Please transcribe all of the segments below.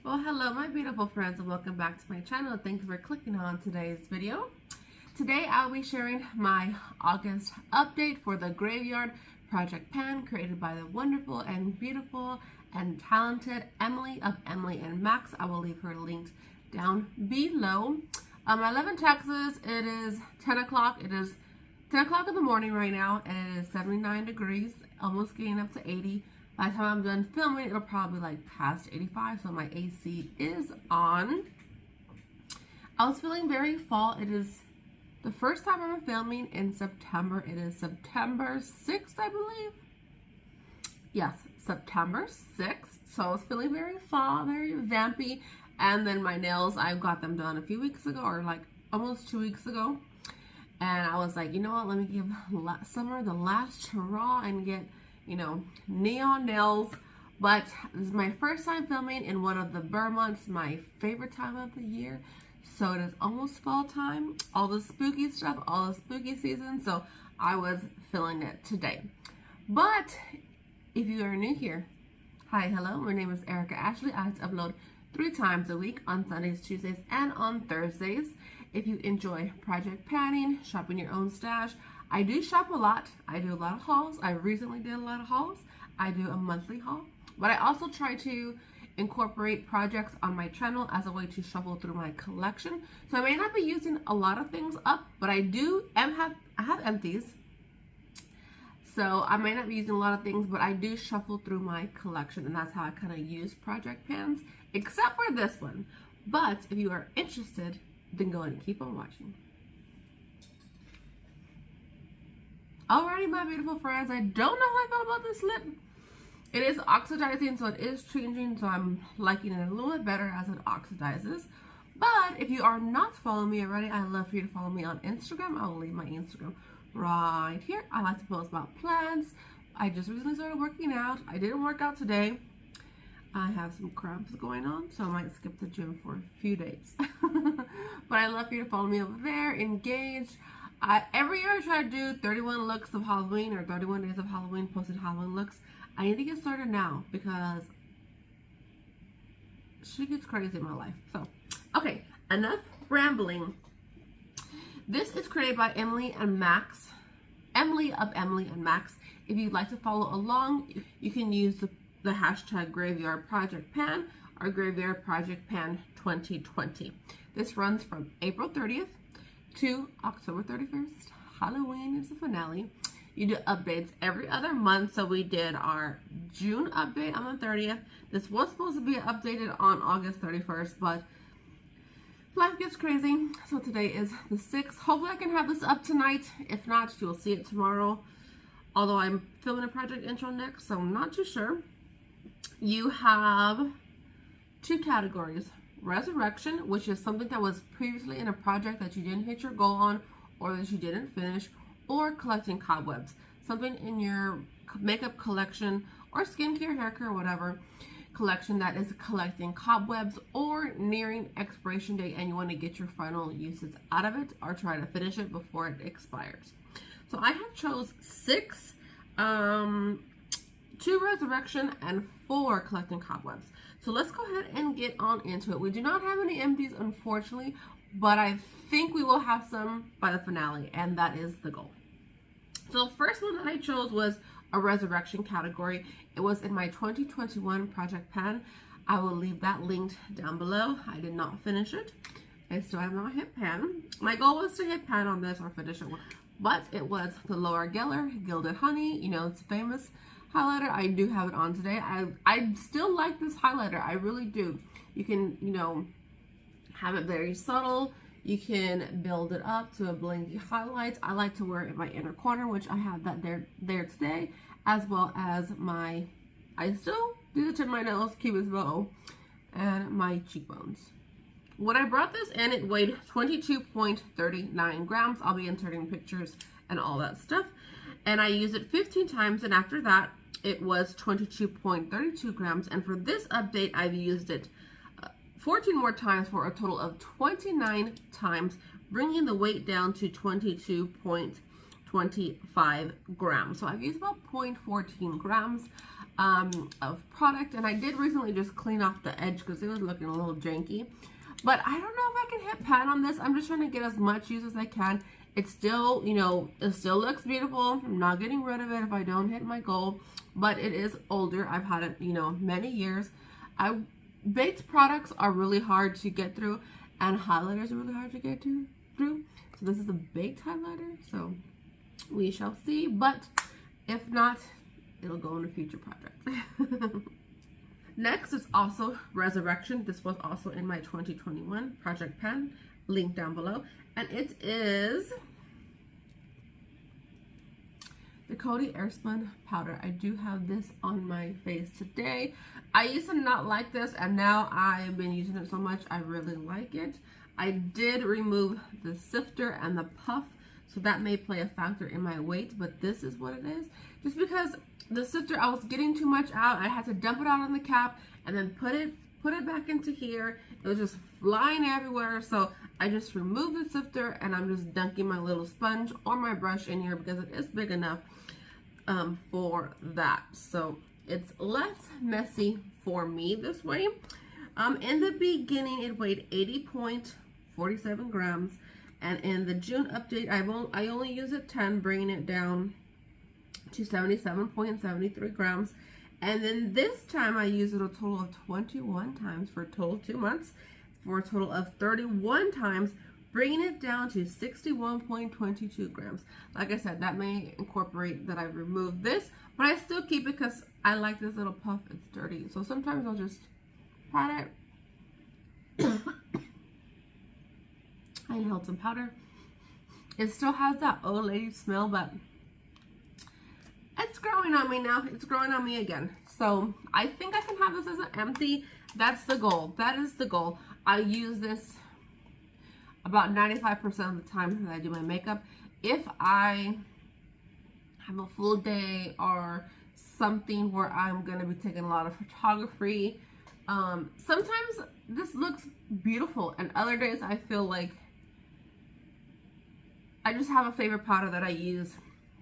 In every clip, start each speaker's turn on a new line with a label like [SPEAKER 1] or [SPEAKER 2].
[SPEAKER 1] Well, hello my beautiful friends and welcome back to my channel. Thank you for clicking on today's video. Today I'll be sharing my August update for the Graveyard Project Pan created by the wonderful and beautiful and talented Emily of Emily and Max. I will leave her linked down below. I live in Texas. It is 10 o'clock. It is 10 o'clock in the morning right now and it is 79 degrees, almost getting up to 80. By the time I'm done filming, it'll probably like past 85, so my AC is on. I was feeling very fall. It is the first time I'm filming in September. It is September 6th, I believe. Yes, September 6th. So I was feeling very fall, very vampy. And then my nails, I got them done a few weeks ago, or like almost 2 weeks ago. And I was like, you know what, let me give summer the last hurrah and get, you know, neon nails. But this is my first time filming in one of the Burr months, my favorite time of the year. So it is almost fall time, all the spooky stuff, all the spooky season. So I was feeling it today. But if you are new here, hi, hello, my name is Erica Ashley. I like to upload 3 times a week on Sundays, Tuesdays, and on Thursdays. If you enjoy project panning, shopping your own stash, I do shop a lot. I do a lot of hauls. I recently did a lot of hauls. I do a monthly haul, but I also try to incorporate projects on my channel as a way to shuffle through my collection. So I may not be using a lot of things up, but I have empties. So I may not be using a lot of things, but I do shuffle through my collection, and that's how I kind of use project pans, except for this one. But if you are interested, then go ahead and keep on watching. Alrighty, my beautiful friends, I don't know how I feel about this lip. It is oxidizing, so it is changing, so I'm liking it a little bit better as it oxidizes. But if you are not following me already, I'd love for you to follow me on Instagram. I will leave my Instagram right here. I like to post about plans. I just recently started working out. I didn't work out today. I have some cramps going on, so I might skip the gym for a few days. But I'd love for you to follow me over there, engage. Every year I try to do 31 looks of Halloween or 31 days of Halloween, posted Halloween looks. I need to get started now because she gets crazy in my life. So, okay, enough rambling. This is created by Emily and Max, Emily of Emily and Max. If you'd like to follow along, you can use the hashtag Graveyard Project Pan or Graveyard Project Pan 2020. This runs from April 30th to October 31st. Halloween is the finale. You do updates every other month. So we did our June update on the 30th. This was supposed to be updated on August 31st, but life gets crazy. So today is the 6th. Hopefully I can have this up tonight. If not, you will see it tomorrow. Although I'm filming a project intro next, so I'm not too sure. You have 2 categories. Resurrection, which is something that was previously in a project that you didn't hit your goal on or that you didn't finish, or collecting cobwebs, something in your makeup collection or skincare, hair care, whatever collection that is collecting cobwebs or nearing expiration date and you want to get your final uses out of it or try to finish it before it expires. So I have chose 6, 2 resurrection and 4 collecting cobwebs. So let's go ahead and get on into it. We do not have any empties, unfortunately, but I think we will have some by the finale, and that is the goal. So the first one that I chose was a resurrection category. It was in my 2021 project pan. I will leave that linked down below. I did not finish it. I still have not hit pan. My goal was to hit pan on this or finish it, but it was the Loreal Gellar Gilded Honey. You know, it's famous highlighter. I do have it on today. I still like this highlighter. I really do. You can, you know, have it very subtle. You can build it up to a blinky highlight. I like to wear it in my inner corner, which I have that there today, as well as my, I still do the tip of my nose, cupid's bow, and my cheekbones. When I brought this in, it weighed 22.39 grams. I'll be inserting pictures and all that stuff. And I used it 15 times, and after that, it was 22.32 grams. And for this update, I've used it 14 more times for a total of 29 times, bringing the weight down to 22.25 grams. So I've used about 0.14 grams. of product, and I did recently just clean off the edge because it was looking a little janky. But I don't know if I can hit pan on this. I'm just trying to get as much use as I can. It's still, you know, it still looks beautiful. I'm not getting rid of it if I don't hit my goal, but it is older. I've had it, you know, many years. Baked products are really hard to get through, and highlighters are really hard to get through. So this is a baked highlighter, so we shall see. But if not, it'll go in a future project. Next is also Resurrection. This was also in my 2021 project pan, link down below. And it is the Coty Airspun powder. I do have this on my face today. I used to not like this, and now I've been using it so much, I really like it. I did remove the sifter and the puff, so that may play a factor in my weight, but this is what it is. Just because the sifter, I was getting too much out. I had to dump it out on the cap and then put it back into here. It was just flying everywhere, so I just removed the sifter and I'm just dunking my little sponge or my brush in here because it is big enough for that. So it's less messy for me this way. In the beginning, it weighed 80.47 grams, and in the June update, I only used it 10, bringing it down to 77.73 grams. And then this time I used it a total of 21 times for a total of 2 months, for a total of 31 times, bringing it down to 61.22 grams. Like I said, that may incorporate that I removed this, but I still keep it because I like this little puff. It's dirty, so sometimes I'll just pat it. I inhaled some powder. It still has that old lady smell, but it's growing on me now. It's growing on me again. So I think I can have this as an empty. That's the goal. That is the goal. I use this about 95% of the time that I do my makeup. If I have a full day or something where I'm going to be taking a lot of photography, sometimes this looks beautiful, and other days I feel like I just have a favorite powder that I use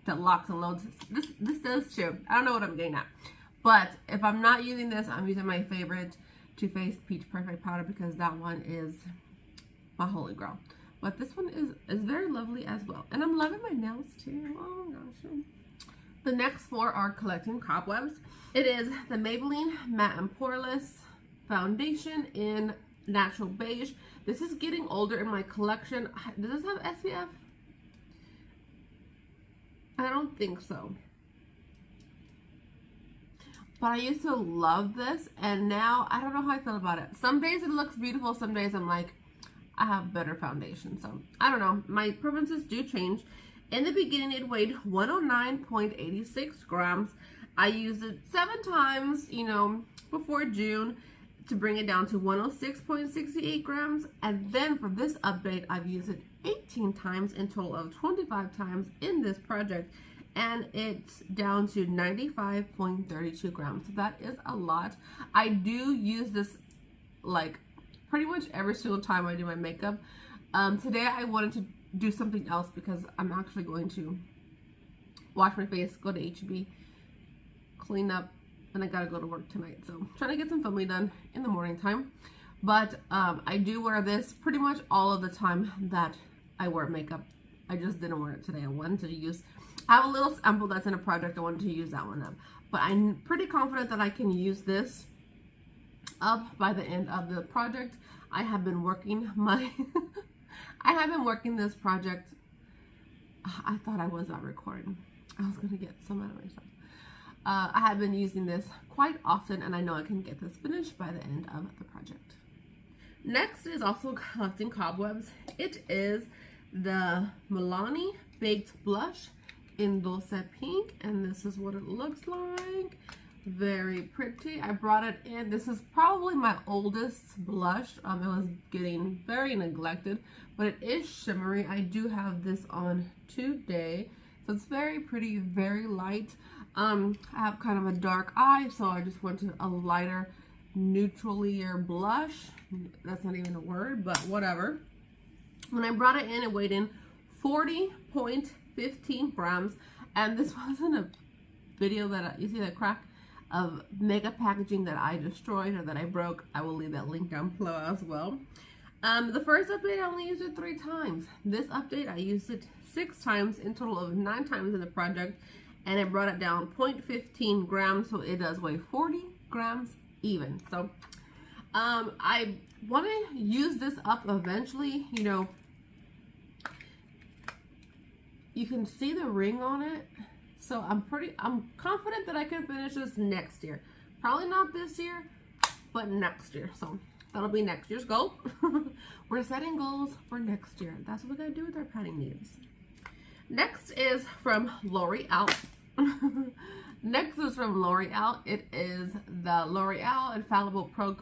[SPEAKER 1] that locks and loads. This does too. I don't know what I'm getting at, but if I'm not using this, I'm using my favorite Too Faced Peach Perfect powder because that one is my holy grail. But this one is very lovely as well, and I'm loving my nails too. Oh gosh. The next four are Collecting Cobwebs. It is the Maybelline Matte and Poreless foundation in natural beige. This is getting older in my collection. Does this have SPF? I don't think so. But I used to love this, and now I don't know how I feel about it. Some days it looks beautiful, some days I'm like, I have better foundation. So I don't know. My preferences do change. In the beginning, it weighed 109.86 grams. I used it 7 times, you know, before June to bring it down to 106.68 grams. And then for this update, I've used it 18 times in total of 25 times in this project. And it's down to 95.32 grams. So that is a lot. I do use this like pretty much every single time I do my makeup. Today I wanted to do something else because I'm actually going to wash my face, go to H-E-B, clean up, and I gotta go to work tonight. So I'm trying to get some filming done in the morning time. But I do wear this pretty much all of the time that I wear makeup. I just didn't wear it today. I wanted to use, I have a little sample that's in a project. I wanted to use that one up. But I'm pretty confident that I can use this up by the end of the project. I have been working my I have been working this project. I thought I was not recording. I was gonna get some out of myself. I have been using this quite often, and I know I can get this finished by the end of the project. Next is also Collecting Cobwebs. It is the Milani Baked Blush in Dolce Pink, and this is what it looks like. Very pretty. I brought it in. This is probably my oldest blush. It was getting very neglected, but it is shimmery. I do have this on today, so it's very pretty, very light. I have kind of a dark eye, so I just went to a lighter neutralier blush. That's not even a word, but whatever. When I brought it in, it weighed in 40.15 grams, and this wasn't a video that you see that crack. of makeup packaging that I destroyed or that I broke. I will leave that link down below as well. The first update, I only used it 3 times. This update, I used it 6 times, in total of 9 times in the project, and it brought it down 0.15 grams, so it does weigh 40 grams even. So I want to use this up eventually. You know, you can see the ring on it, so I'm confident that I can finish this next year. Probably not this year, but next year. So that'll be next year's goal. We're setting goals for next year. That's what we gotta do with our padding needs. Next is from Loreal. Next is from Loreal. It is the L'Oreal Infallible Pro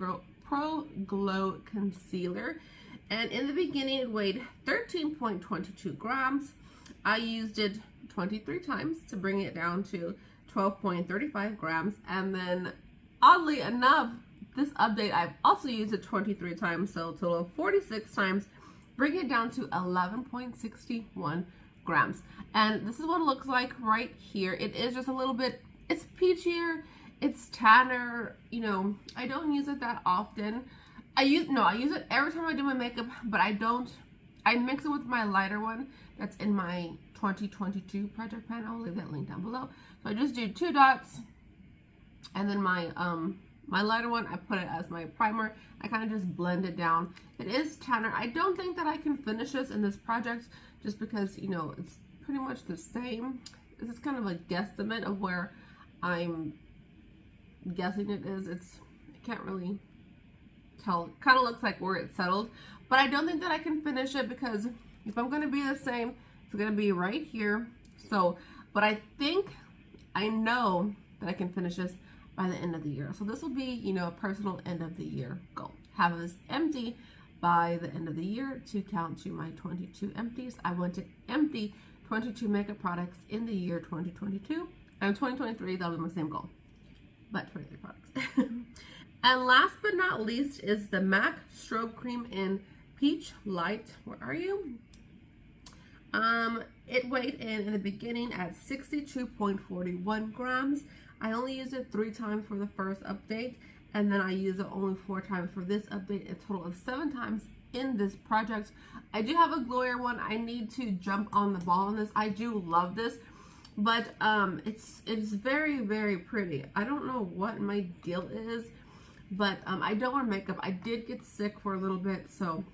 [SPEAKER 1] Glow Concealer. And in the beginning, it weighed 13.22 grams. I used it 23 times to bring it down to 12.35 grams. And then, oddly enough, this update, I've also used it 23 times, so a total of 46 times, bring it down to 11.61 grams. And this is what it looks like right here. It is just a little bit, it's peachier, it's tanner. You know, I don't use it that often. I use it every time I do my makeup, but I mix it with my lighter one that's in my 2022 project pan. I'll leave that link down below. So I just do 2 dots, and then my lighter one, I put it as my primer. I kind of just blend it down. It is tanner. I don't think that I can finish this in this project just because, you know, it's pretty much the same. This is kind of a guesstimate of where I'm guessing it is. I can't really tell. It kind of looks like where it's settled. But I don't think that I can finish it because if I'm going to be the same, it's going to be right here. So, but I know that I can finish this by the end of the year. So this will be, you know, a personal end of the year goal. Have this empty by the end of the year to count to my 22 empties. I want to empty 22 makeup products in the year 2022. And 2023, that'll be my same goal, but 23 products. And last but not least is the MAC Strobe Cream in Peach Light. Where are you? It weighed in the beginning at 62.41 grams. I only used it 3 times for the first update, and then I used it only 4 times for this update, a total of 7 times in this project. I do have a glowier one. I need to jump on the ball on this. I do love this, but it's very, very pretty. I don't know what my deal is, but I don't wear makeup. I did get sick for a little bit, so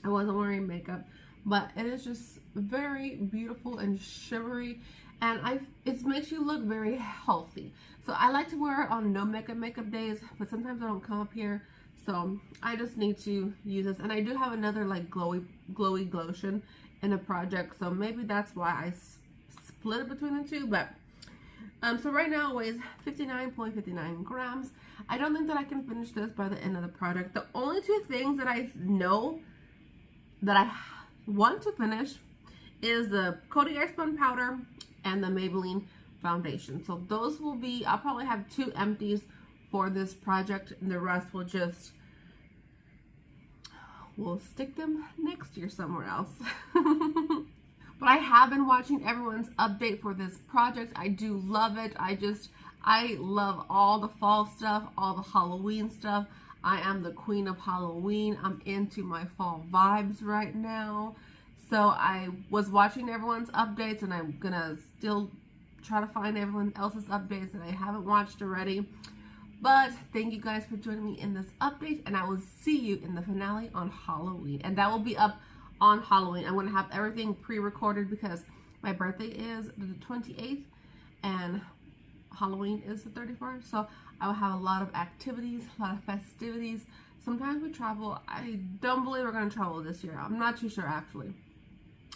[SPEAKER 1] I wasn't wearing makeup, but it is just very beautiful and shimmery, and it makes you look very healthy. So I like to wear it on no makeup days, but sometimes I don't come up here, so I just need to use this. And I do have another like glowy glotion in the project, so maybe that's why I split it between the two. But so right now it weighs 59.59 grams. I don't think that I can finish this by the end of the project. The only 2 things that I know that I want to finish is the Coty Airspun powder and the Maybelline foundation. So those will be, I'll probably have 2 empties for this project, and the rest we'll stick them next year somewhere else. But I have been watching everyone's update for this project. I do love it. I love all the fall stuff, all the Halloween stuff. I am the queen of Halloween. I'm into my fall vibes right now. So I was watching everyone's updates, and I'm gonna still try to find everyone else's updates that I haven't watched already. But thank you guys for joining me in this update, and I will see you in the finale on Halloween. And that will be up on Halloween. I'm gonna have everything pre-recorded because my birthday is the 28th and Halloween is the 31st. So I will have a lot of activities, a lot of festivities. Sometimes we travel. I don't believe we're gonna travel this year. I'm not too sure actually.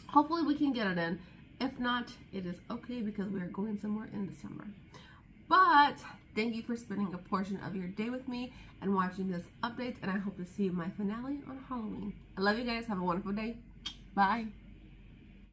[SPEAKER 1] Hopefully we can get it in. If not, it is okay because we are going somewhere in December. But thank you for spending a portion of your day with me and watching this update, and I hope to see you in my finale on Halloween. I love you guys. Have a wonderful day. Bye.